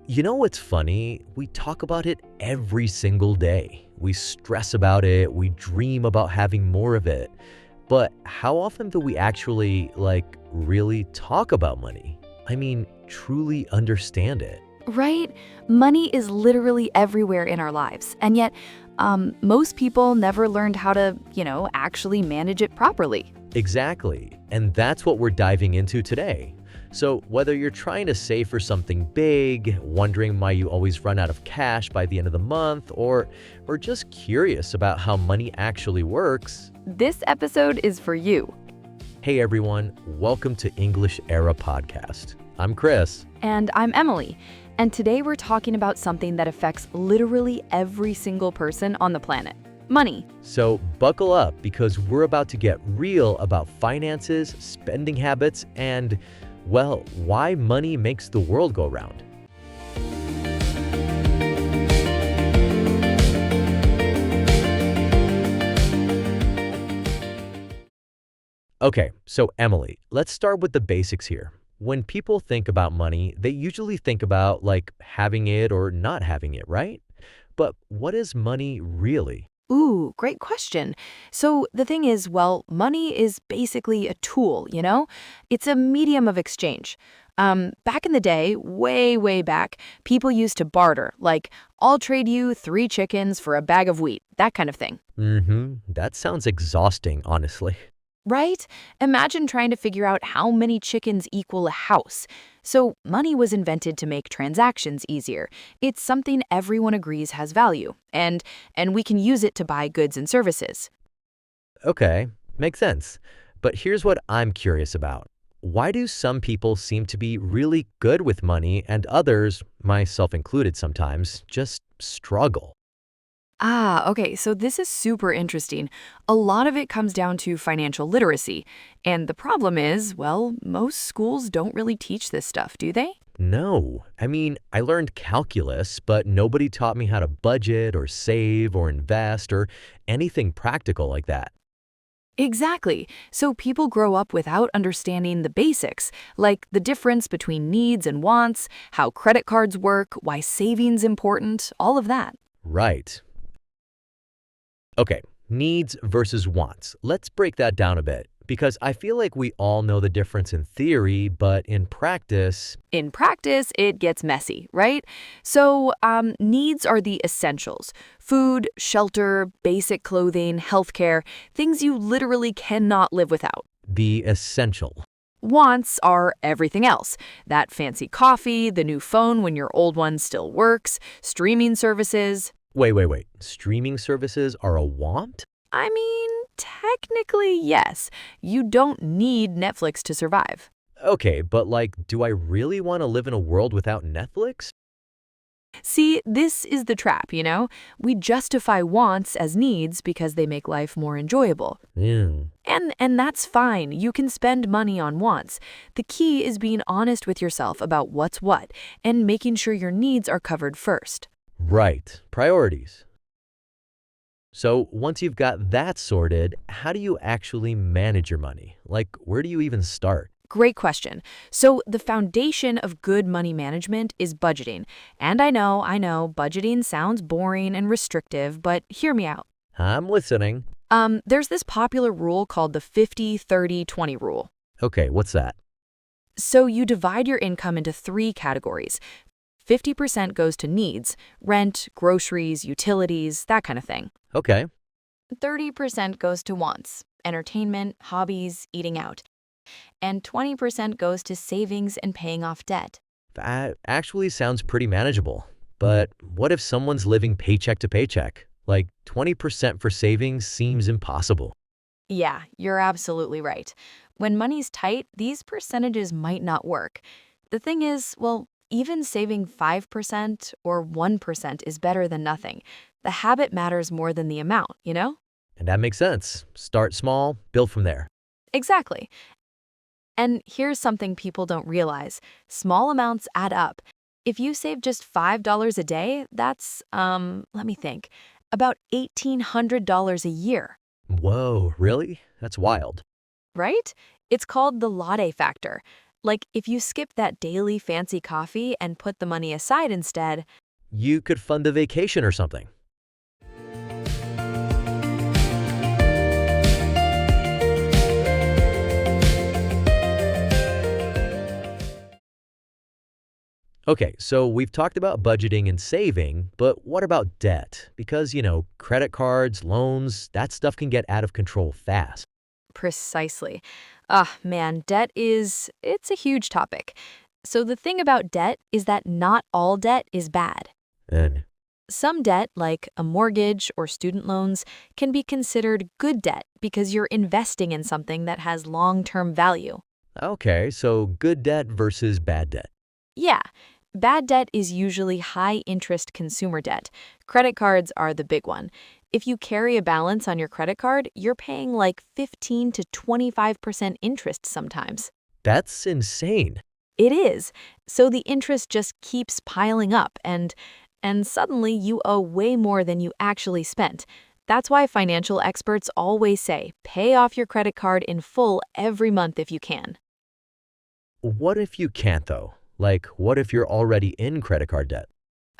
You know what's funny? We talk about it every single day. We stress about it, we dream about having more of it. But how often do we actually, really talk about money? I mean, truly understand it. Right? Money is literally everywhere in our lives, and yet most people never learned how to, actually manage it properly. Exactly. And that's what we're diving into today. So, whether you're trying to save for something big, wondering why you always run out of cash by the end of the month, or just curious about how money actually works, This episode is for you. hey everyone, welcome to English Era Podcast. I'm Chris. And I'm Emily, and today we're talking about something that affects literally every single person on the planet: money. So, buckle up because we're about to get real about finances, spending habits, and, well, why money makes the world go round. Okay, so Emily, let's start with the basics here. When people think about money, they usually think about having it or not having it, right? But what is money really? Ooh, great question. So the thing is, well, money is basically a tool, you know? It's a medium of exchange. Back in the day, way back, people used to barter, like, I'll trade you 3 chickens for a bag of wheat, that kind of thing. That sounds exhausting, honestly. Right? Imagine trying to figure out how many chickens equal a house. So money was invented to make transactions easier. It's something everyone agrees has value, and we can use it to buy goods and services. Okay, makes sense. But here's what I'm curious about. Why do some people seem to be really good with money and others, myself included sometimes, just struggle? Okay, so this is super interesting. A lot of it comes down to financial literacy. And the problem is, well, most schools don't really teach this stuff, do they? No. I mean, I learned calculus, but nobody taught me how to budget or save or invest or anything practical like that. Exactly. So people grow up without understanding the basics, like the difference between needs and wants, how credit cards work, why saving's important, all of that. Right. Okay, needs versus wants. Let's break that down a bit because I feel like we all know the difference in theory, but in practice, In practice, it gets messy, right? So, needs are the essentials: food, shelter, basic clothing, healthcare, things you literally cannot live without. the essential. Wants are everything else: that fancy coffee, the new phone when your old one still works, streaming services. Wait. Streaming services are a want? I mean, technically, yes. You don't need Netflix to survive. Okay, but do I really want to live in a world without Netflix? See, this is the trap, you know? We justify wants as needs because they make life more enjoyable. Yeah. And that's fine. You can spend money on wants. The key is being honest with yourself about what's what and making sure your needs are covered first. Right. Priorities. So once you've got that sorted, how do you actually manage your money? Where do you even start? Great question. So, the foundation of good money management is budgeting. And I know, budgeting sounds boring and restrictive, but hear me out. I'm listening. There's this popular rule called the 50-30-20 rule. Okay, what's that? So, you divide your income into 3 categories. 50% goes to needs: rent, groceries, utilities, that kind of thing. Okay. 30% goes to wants: entertainment, hobbies, eating out. And 20% goes to savings and paying off debt. That actually sounds pretty manageable. But what if someone's living paycheck to paycheck? 20% for savings seems impossible. Yeah, you're absolutely right. When money's tight, these percentages might not work. The thing is, well, even saving 5% or 1% is better than nothing. The habit matters more than the amount, you know? And that makes sense. Start small, build from there. Exactly. And here's something people don't realize: small amounts add up. If you save just $5 a day, that's, let me think, about $1,800 a year, Whoa, really? That's wild. right? It's called the latte factor. Like if you skip that daily fancy coffee and put the money aside instead. You could fund a vacation or something. Okay, so we've talked about budgeting and saving, but what about debt? Because, credit cards, loans, that stuff can get out of control fast. Precisely. Ah, man, it's a huge topic. So the thing about debt is that not all debt is bad. And Some debt, like a mortgage or student loans, can be considered good debt because you're investing in something that has long-term value. okay, so good debt versus bad debt. Yeah, bad debt is usually high-interest consumer debt. Credit cards are the big one. If you carry a balance on your credit card, you're paying like 15 to 25% interest sometimes. That's insane. It is. So the interest just keeps piling up and suddenly you owe way more than you actually spent. That's why financial experts always say, pay off your credit card in full every month if you can. What if you can't, though? Like, what if you're already in credit card debt?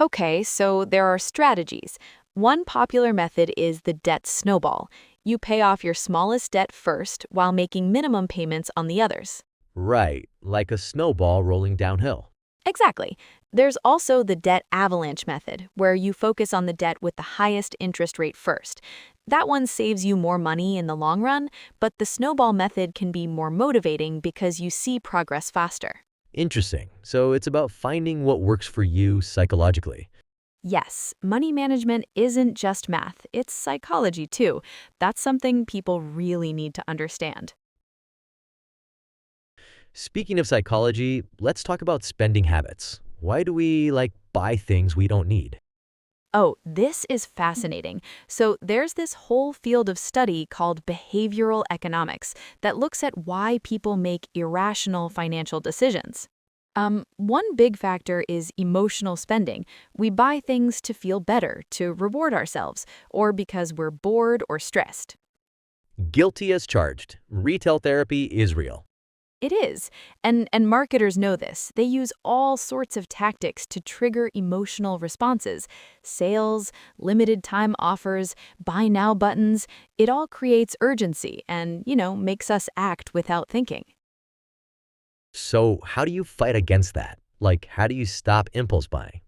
Okay, so there are strategies. One popular method is the debt snowball. You pay off your smallest debt first while making minimum payments on the others. Right, like a snowball rolling downhill. Exactly. There's also the debt avalanche method, where you focus on the debt with the highest interest rate first. That one saves you more money in the long run, but the snowball method can be more motivating because you see progress faster. Interesting. So it's about finding what works for you psychologically. Yes, money management isn't just math, it's psychology too. That's something people really need to understand. Speaking of psychology, let's talk about spending habits. Why do we buy things we don't need? Oh, this is fascinating. So, there's this whole field of study called behavioral economics that looks at why people make irrational financial decisions. One big factor is emotional spending. We buy things to feel better, to reward ourselves, or because we're bored or stressed. Guilty as charged. Retail therapy is real. It is. And marketers know this. They use all sorts of tactics to trigger emotional responses. Sales, limited time offers, buy now buttons. It all creates urgency and, makes us act without thinking. So, how do you fight against that? How do you stop impulse buying?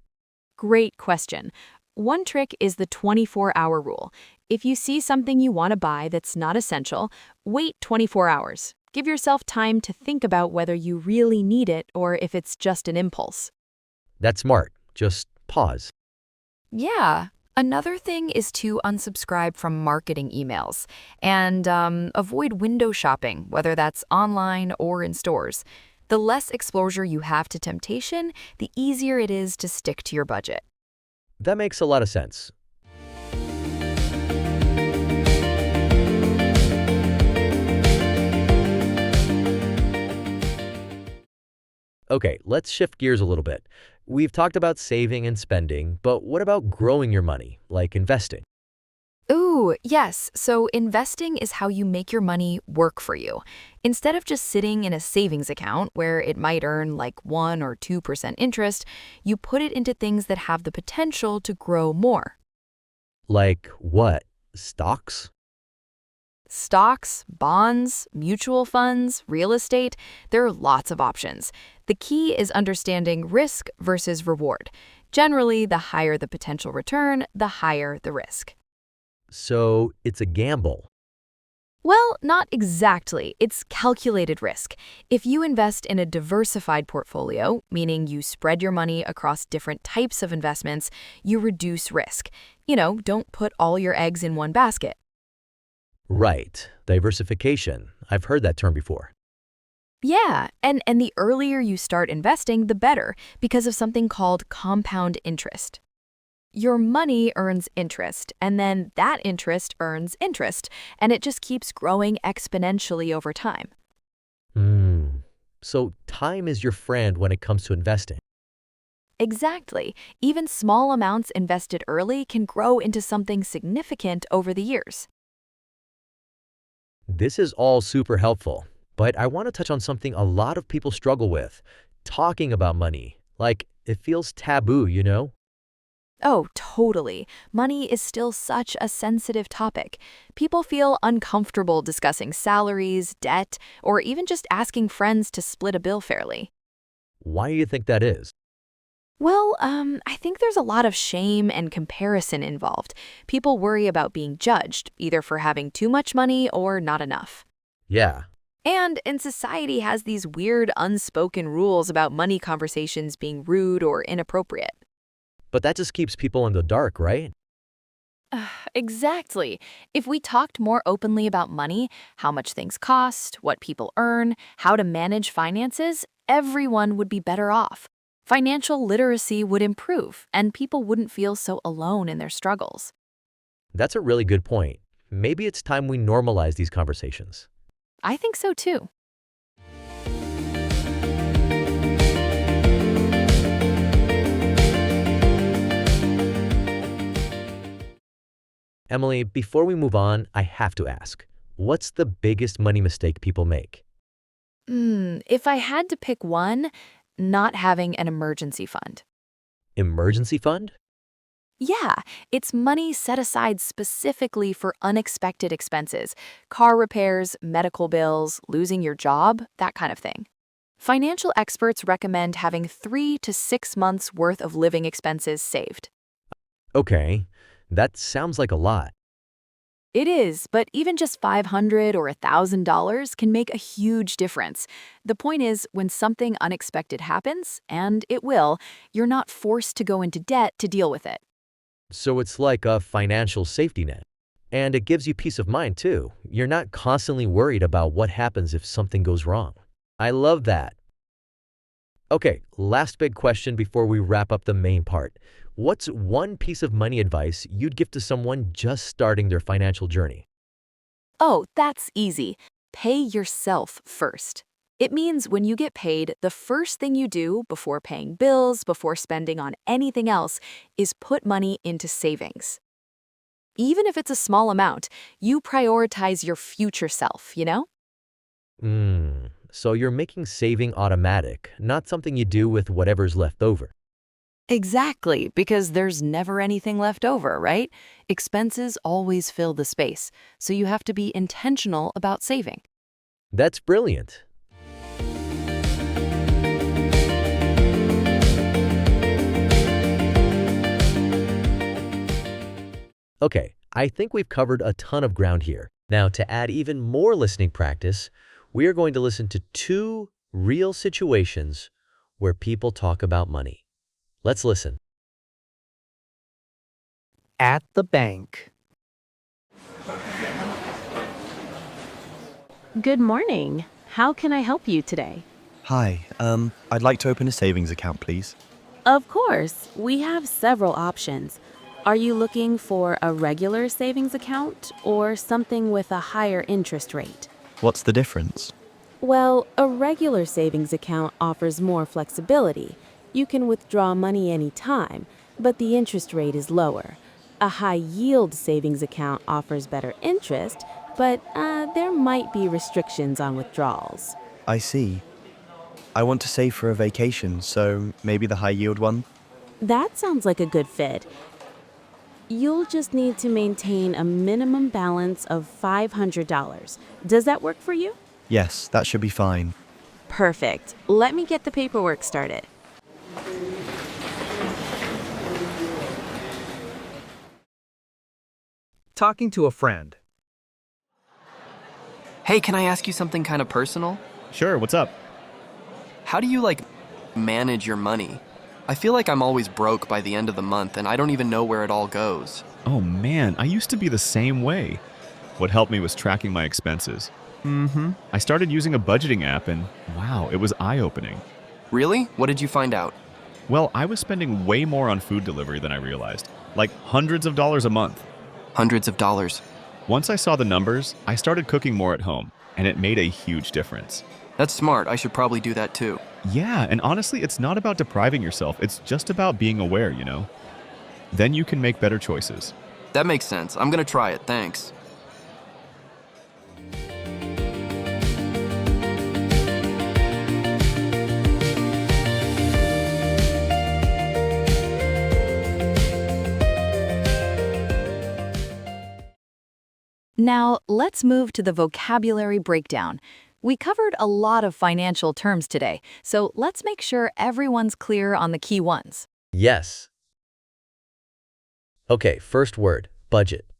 Great question. One trick is the 24-hour rule. If you see something you want to buy that's not essential, wait 24 hours. Give yourself time to think about whether you really need it or if it's just an impulse. That's smart. Just pause. Yeah. Another thing is to unsubscribe from marketing emails and avoid window shopping, whether that's online or in stores. The less exposure you have to temptation, the easier it is to stick to your budget. That makes a lot of sense. Okay, let's shift gears a little bit. We've talked about saving and spending, but what about growing your money, like investing? Ooh, yes. So investing is how you make your money work for you. Instead of just sitting in a savings account where it might earn like 1 or 2% interest, you put it into things that have the potential to grow more. Like what? Stocks? Stocks, bonds, mutual funds, real estate, there are lots of options. The key is understanding risk versus reward. Generally, the higher the potential return, the higher the risk. So it's a gamble. Well, not exactly. It's calculated risk. If you invest in a diversified portfolio, meaning you spread your money across different types of investments, you reduce risk. Don't put all your eggs in one basket. Right. Diversification. I've heard that term before. Yeah, and the earlier you start investing, the better, because of something called compound interest. Your money earns interest, and then that interest earns interest, and it just keeps growing exponentially over time. Hmm. So time is your friend when it comes to investing. Exactly. Even small amounts invested early can grow into something significant over the years. This is all super helpful. But I want to touch on something a lot of people struggle with, talking about money. Like, it feels taboo, you know? Oh, totally. Money is still such a sensitive topic. People feel uncomfortable discussing salaries, debt, or even just asking friends to split a bill fairly. Why do you think that is? Well, I think there's a lot of shame and comparison involved. People worry about being judged, either for having too much money or not enough. Yeah, And in society has these weird unspoken rules about money conversations being rude or inappropriate. but that just keeps people in the dark, right? Exactly. If we talked more openly about money, how much things cost, what people earn, how to manage finances, everyone would be better off. Financial literacy would improve, and people wouldn't feel so alone in their struggles. That's a really good point. Maybe it's time we normalize these conversations. I think so too. Emily, before we move on, I have to ask, what's the biggest money mistake people make? If I had to pick one, not having an emergency fund. Emergency fund? Yeah, it's money set aside specifically for unexpected expenses, car repairs, medical bills, losing your job, that kind of thing. Financial experts recommend having 3 to 6 months worth of living expenses saved. Okay, that sounds like a lot. It is, but even just $500 or $1,000 can make a huge difference. The point is, when something unexpected happens, and it will, you're not forced to go into debt to deal with it. So it's like a financial safety net. And it gives you peace of mind too. You're not constantly worried about what happens if something goes wrong. I love that. Okay, last big question before we wrap up the main part. What's one piece of money advice you'd give to someone just starting their financial journey? Oh, that's easy. Pay yourself first. It means when you get paid, the first thing you do before paying bills, before spending on anything else, is put money into savings. Even if it's a small amount, you prioritize your future self, you know? So you're making saving automatic, not something you do with whatever's left over. Exactly, because there's never anything left over, right? Expenses always fill the space, so you have to be intentional about saving. That's brilliant. Okay, I think we've covered a ton of ground here. Now, to add even more listening practice, we are going to listen to two real situations where people talk about money. Let's listen. At the bank. Good morning. How can I help you today? Hi, I'd like to open a savings account, please. Of course, we have several options. Are you looking for a regular savings account or something with a higher interest rate? What's the difference? Well, a regular savings account offers more flexibility. You can withdraw money anytime, but the interest rate is lower. A high-yield savings account offers better interest, but there might be restrictions on withdrawals. I see. I want to save for a vacation, so maybe the high yield one? That sounds like a good fit. You'll just need to maintain a minimum balance of $500. Does that work for you? Yes, that should be fine. Perfect. Let me get the paperwork started. Talking to a friend. Hey, can I ask you something kind of personal? Sure, what's up? How do you, manage your money? I feel like I'm always broke by the end of the month and I don't even know where it all goes. Oh man, I used to be the same way. What helped me was tracking my expenses. I started using a budgeting app and wow, it was eye-opening. Really? What did you find out? Well, I was spending way more on food delivery than I realized, like hundreds of dollars a month. Hundreds of dollars. Once I saw the numbers, I started cooking more at home, and it made a huge difference. That's smart. I should probably do that too. Yeah, and honestly, it's not about depriving yourself, it's just about being aware, you know? Then you can make better choices. That makes sense. I'm gonna try it. Thanks. Now, let's move to the vocabulary breakdown. We covered a lot of financial terms today, so let's make sure everyone's clear on the key ones. Yes. Okay, first word, budget.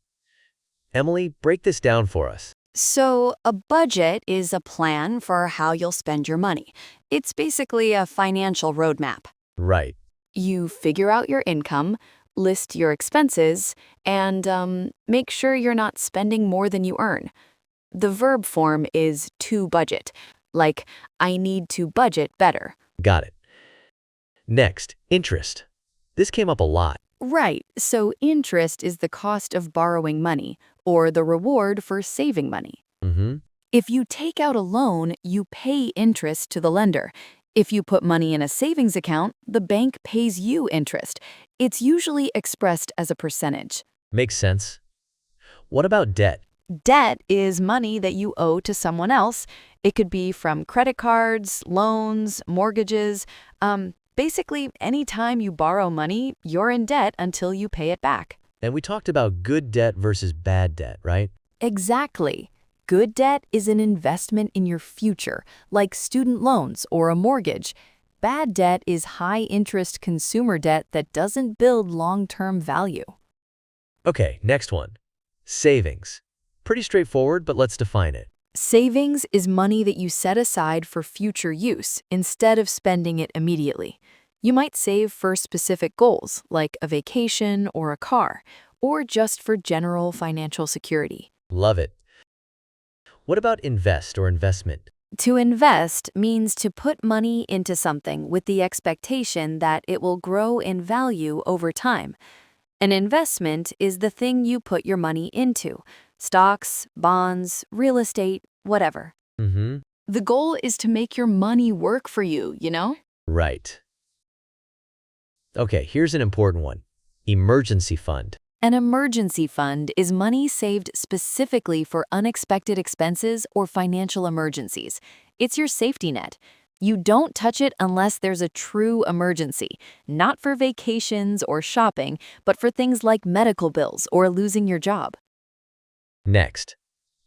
Emily, break this down for us. So, a budget is a plan for how you'll spend your money. It's basically a financial roadmap. Right. You figure out your income, list your expenses, and make sure you're not spending more than you earn. The verb form is to budget, like, I need to budget better. Got it. Next, interest. This came up a lot. Right, so interest is the cost of borrowing money, or the reward for saving money. Mm-hmm. If you take out a loan, you pay interest to the lender. If you put money in a savings account, the bank pays you interest. It's usually expressed as a percentage. Makes sense. What about debt? Debt is money that you owe to someone else. It could be from credit cards, loans, mortgages. Basically, anytime you borrow money, you're in debt until you pay it back. And we talked about good debt versus bad debt, right? Exactly. Good debt is an investment in your future, like student loans or a mortgage. Bad debt is high-interest consumer debt that doesn't build long-term value. Okay, next one. Savings. Pretty straightforward, but let's define it. Savings is money that you set aside for future use instead of spending it immediately. You might save for specific goals, like a vacation or a car, or just for general financial security. Love it. What about invest or investment? To invest means to put money into something with the expectation that it will grow in value over time. An investment is the thing you put your money into: stocks, bonds, real estate, whatever. Mm-hmm. The goal is to make your money work for you, you know? Right. Okay, here's an important one. Emergency fund. An emergency fund is money saved specifically for unexpected expenses or financial emergencies. It's your safety net. You don't touch it unless there's a true emergency, not for vacations or shopping, but for things like medical bills or losing your job. Next,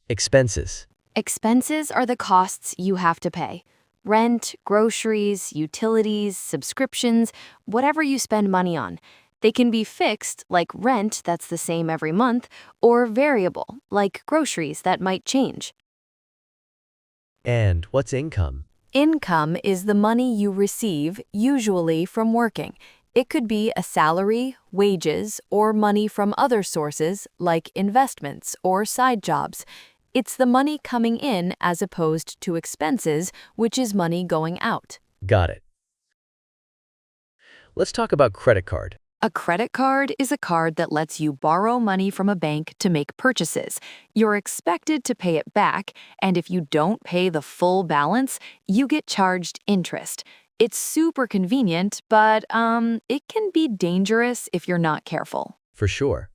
expenses. Expenses are the costs you have to pay. Rent, groceries, utilities, subscriptions, whatever you spend money on. They can be fixed, like rent that's the same every month, or variable, like groceries that might change. And what's income? Income is the money you receive, usually from working. It could be a salary, wages, or money from other sources like investments or side jobs. It's the money coming in as opposed to expenses, which is money going out. Got it. Let's talk about credit card. A credit card is a card that lets you borrow money from a bank to make purchases. You're expected to pay it back, and if you don't pay the full balance, you get charged interest. It's super convenient, but it can be dangerous if you're not careful. For sure.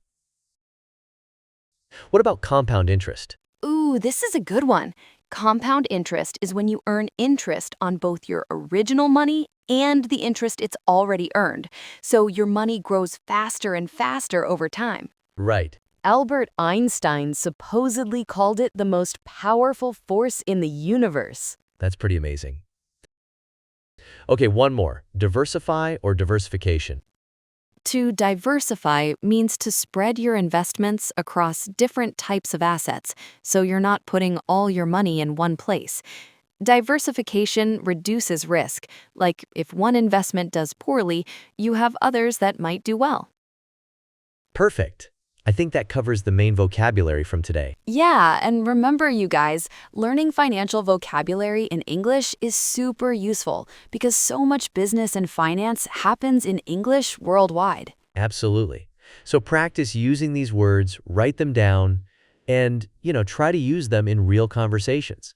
What about compound interest? Ooh, this is a good one. Compound interest is when you earn interest on both your original money and the interest it's already earned. So your money grows faster and faster over time. Right. Albert Einstein supposedly called it the most powerful force in the universe. That's pretty amazing. Okay, one more. Diversify or diversification. To diversify means to spread your investments across different types of assets, so you're not putting all your money in one place. Diversification reduces risk, like if one investment does poorly, you have others that might do well. Perfect. I think that covers the main vocabulary from today. Yeah, and remember you guys, learning financial vocabulary in English is super useful because so much business and finance happens in English worldwide. Absolutely. So practice using these words, write them down, and, try to use them in real conversations.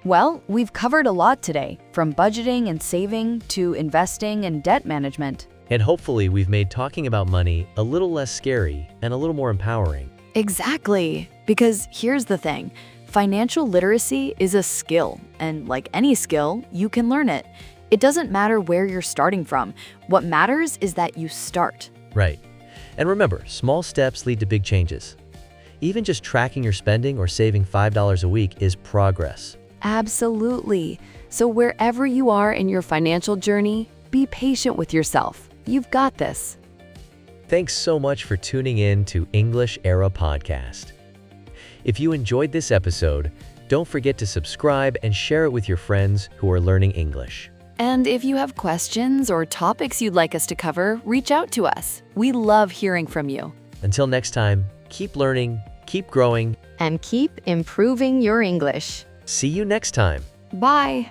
Well, we've covered a lot today, from budgeting and saving to investing and debt management. And hopefully we've made talking about money a little less scary and a little more empowering. Exactly. Because here's the thing, financial literacy is a skill, and like any skill, you can learn it. It doesn't matter where you're starting from. What matters is that you start. Right. And remember, small steps lead to big changes. Even just tracking your spending or saving $5 a week is progress. Absolutely. So wherever you are in your financial journey, be patient with yourself. You've got this. Thanks so much for tuning in to English Era Podcast. If you enjoyed this episode, don't forget to subscribe and share it with your friends who are learning English. And if you have questions or topics you'd like us to cover, reach out to us. We love hearing from you. Until next time, keep learning, keep growing, And keep improving your English. see you next time. Bye.